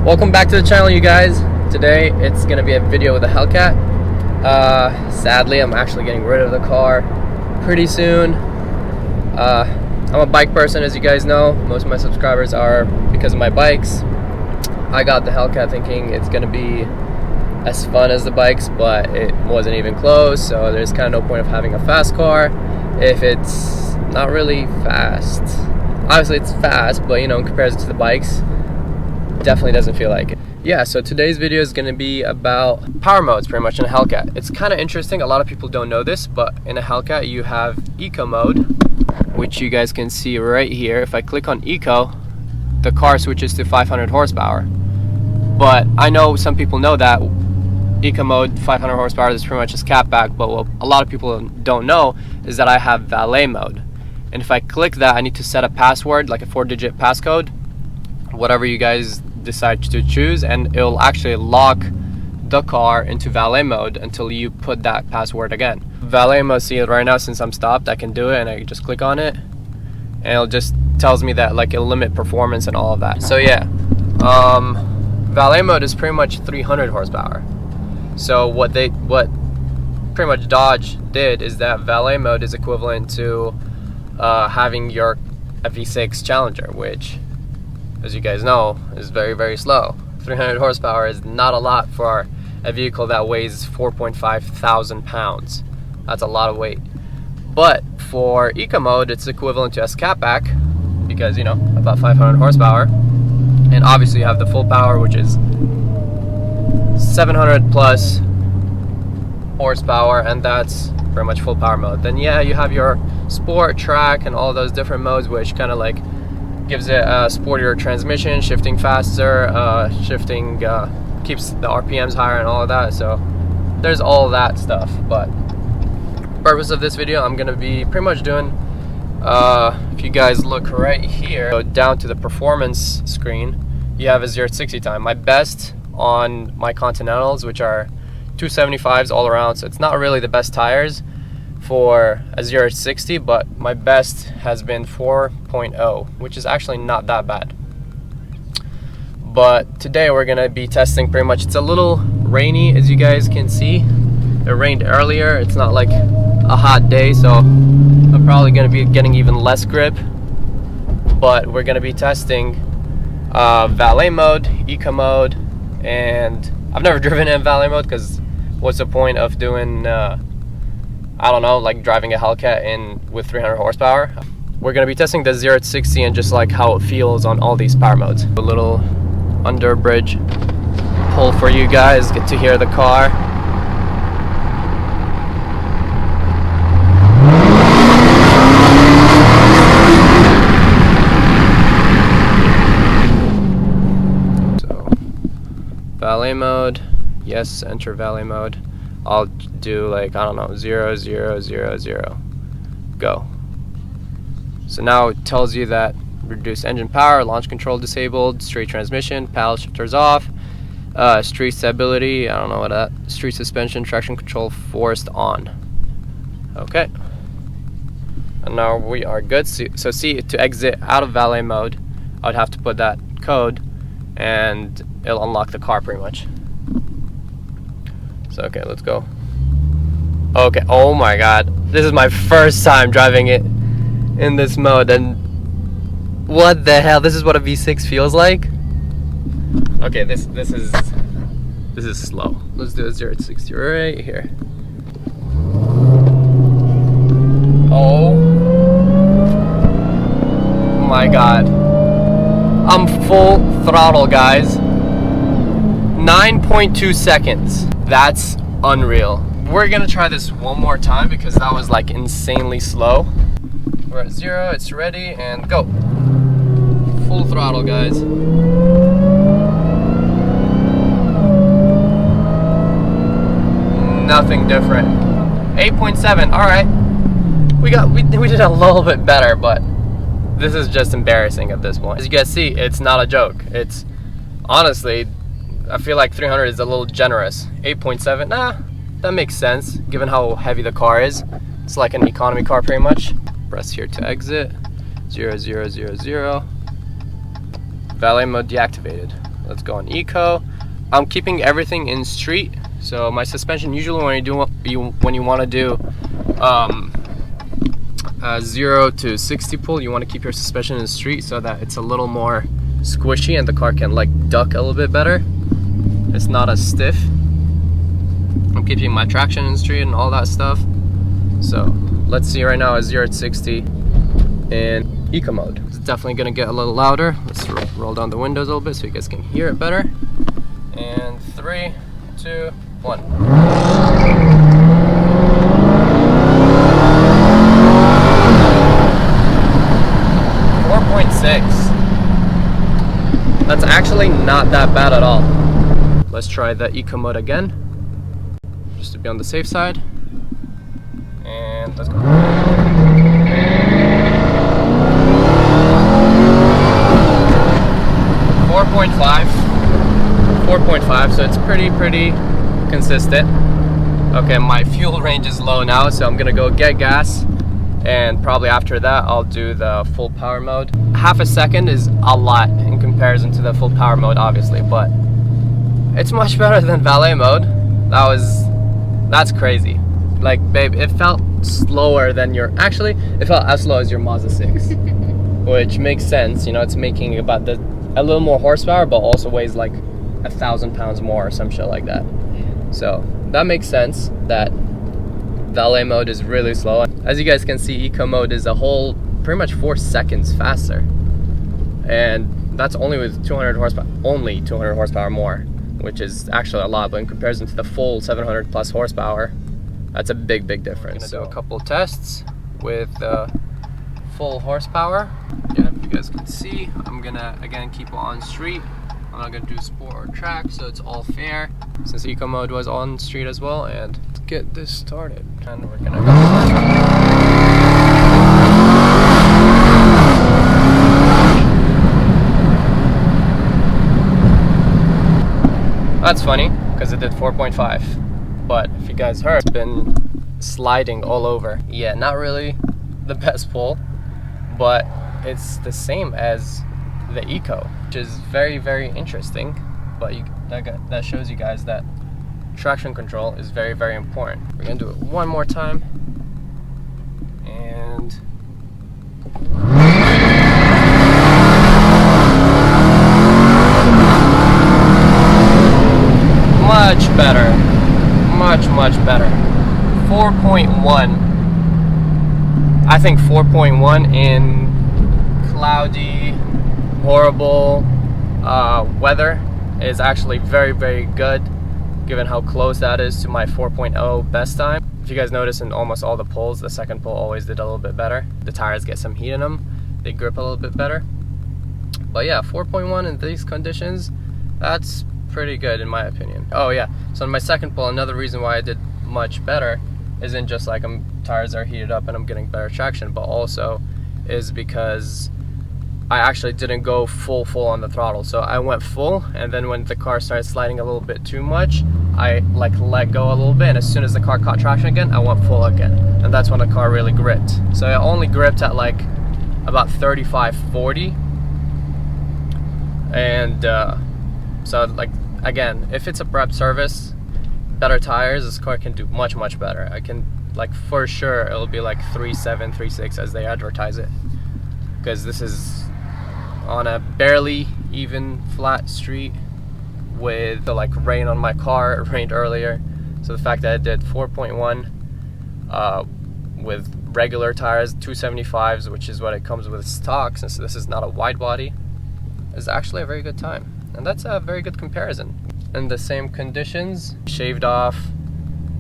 Welcome back to the channel, you guys. Today it's gonna be a video with a Hellcat. Sadly, I'm actually getting rid of the car pretty soon. I'm a bike person, as you guys know. Most of my subscribers are because of my bikes. I got the Hellcat thinking it's gonna be as fun as the bikes, but it wasn't even close, so there's kind of no point of having a fast car if it's not really fast. Obviously it's fast, but you know, in comparison to the bikes, definitely doesn't feel like it. Yeah, so today's video is going to be about power modes pretty much in a Hellcat. It's kind of interesting, a lot of people don't know this, but in a Hellcat you have Eco mode, which you guys can see right here. If I click on Eco, the car switches to 500 horsepower. But I know some people know that Eco mode 500 horsepower is pretty much just cat back, but what a lot of people don't know is that I have valet mode. And if I click that, I need to set a password, like a 4-digit passcode, whatever you guys decide to choose, and it'll actually lock the car into valet mode until you put that password again. Valet mode, see it right now, since I'm stopped, I can do it, and I just click on it and it'll just tells me that like it'll limit performance and all of that. So yeah, valet mode is pretty much 300 horsepower. So what pretty much Dodge did is that valet mode is equivalent to having your V6 Challenger, which, as you guys know, is very, very slow. 300 horsepower is not a lot for a vehicle that weighs 4.5 thousand pounds. That's a lot of weight. But for Eco mode, it's equivalent to a Catback, because, you know, about 500 horsepower. And obviously you have the full power, which is 700 plus horsepower, and that's pretty much full power mode. Then yeah, you have your Sport, Track, and all those different modes, which kind of like gives it a sportier transmission, shifting faster, keeps the RPMs higher and all of that. So there's all that stuff. But purpose of this video, I'm gonna be pretty much doing, if you guys look right here, go down to the performance screen, you have a 0 to 60 time. My best on my Continentals, which are 275s all around, so it's not really the best tires for a 0 to 60, but my best has been 4.0, which is actually not that bad. But today we're gonna be testing pretty much, it's a little rainy, as you guys can see. It rained earlier, it's not like a hot day, so I'm probably gonna be getting even less grip. But we're gonna be testing valet mode, Eco mode, and I've never driven in valet mode, because what's the point of doing I don't know, like driving a Hellcat in with 300 horsepower. We're gonna be testing the 0 to 60 and just like how it feels on all these power modes. A little under bridge pull for you guys, get to hear the car. So, valet mode, yes, enter valet mode. I'll do like, I don't know, 0, 0, 0, 0, go. So now it tells you that reduce engine power, launch control disabled, straight transmission, paddle shifters off, street stability, I don't know what that, street suspension, traction control forced on. Okay. And now we are good. So see, to exit out of valet mode, I would have to put that code and it'll unlock the car pretty much. So, okay, let's go. Okay, oh my god, this is my first time driving it in this mode, and what the hell, this is what a V6 feels like? Okay, this is slow. Let's do a 0 to 60 right here. Oh my god, I'm full throttle, guys. 9.2 seconds. That's unreal. We're gonna try this one more time because that was like insanely slow. We're at 0, it's ready, and go. Full throttle, guys. Nothing different. 8.7, alright. We did a little bit better, but this is just embarrassing at this point. As you guys see, it's not a joke. It's honestly, I feel like 300 is a little generous. 8.7, nah, that makes sense given how heavy the car is. It's like an economy car pretty much. Press here to exit. 0, 0, 0, 0. Valet mode deactivated. Let's go on eco. I'm keeping everything in street. So my suspension, usually when you want to do 0 to 60 pull, you want to keep your suspension in street so that it's a little more squishy and the car can like duck a little bit better. It's not as stiff. I'm keeping my traction in street and all that stuff. So let's see right now at 0 to 60 in eco mode. It's definitely gonna get a little louder. Let's roll down the windows a little bit so you guys can hear it better. And 3, 2, 1. 4.6. That's actually not that bad at all. Let's try the eco mode again, just to be on the safe side. And let's go. 4.5, so it's pretty consistent. Okay, my fuel range is low now, so I'm gonna go get gas, and probably after that I'll do the full power mode. Half a second is a lot in comparison to the full power mode, obviously, but it's much better than valet mode. That's crazy. Like, babe, it felt slower than actually it felt as slow as your Mazda 6, which makes sense. You know, it's making about a little more horsepower, but also weighs like 1,000 pounds more or some shit like that. So that makes sense that valet mode is really slow. As you guys can see, eco mode is a whole pretty much 4 seconds faster, and that's only with 200 horsepower, only 200 horsepower more, which is actually a lot. But in comparison to the full 700 plus horsepower, that's a big difference. I'm gonna do a couple tests with full horsepower. Yeah, if you guys can see, I'm gonna again keep it on street. I'm not gonna do sport or track, so it's all fair, since eco mode was on street as well. And let's get this started. And we're gonna go. That's funny, because it did 4.5. But if you guys heard, it's been sliding all over. Yeah, not really the best pull, but it's the same as the eco, which is very interesting. But that shows you guys that traction control is very important. We're gonna do it one more time, and much better, much better. 4.1. I think 4.1 in cloudy, horrible weather is actually very good, given how close that is to my 4.0 best time. If you guys notice, in almost all the pulls, the second pull always did a little bit better. The tires get some heat in them, they grip a little bit better. But yeah, 4.1 in these conditions, that's pretty good in my opinion. Oh yeah, so in my second pull, another reason why I did much better isn't just like tires are heated up and I'm getting better traction, but also is because I actually didn't go full on the throttle. So I went full, and then when the car started sliding a little bit too much, I like let go a little bit, and as soon as the car caught traction again, I went full again, and that's when the car really gripped. So I only gripped at like about 35-40, and so like again, if it's a prep service, better tires, this car can do much better. I can, like, for sure it'll be like 3.7, 3.6 as they advertise it, because this is on a barely even flat street with the like rain on my car. It rained earlier, so the fact that it did 4.1 with regular tires, 275s, which is what it comes with stock, since this is not a wide body, is actually a very good time. And that's a very good comparison. In the same conditions, shaved off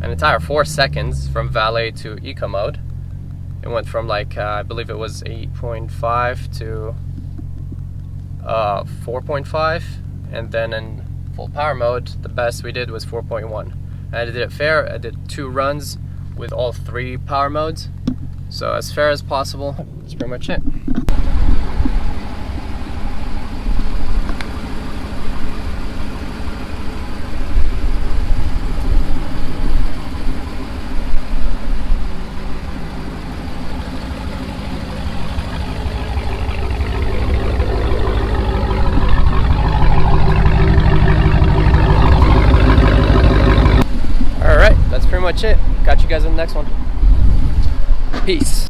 an entire 4 seconds from valet to eco mode. It went from like I believe it was 8.5 to 4.5, and then in full power mode, the best we did was 4.1. And I did it fair. I did 2 runs with all 3 power modes, so as fair as possible. That's pretty much it. much it. Catch you guys in the next one. Peace.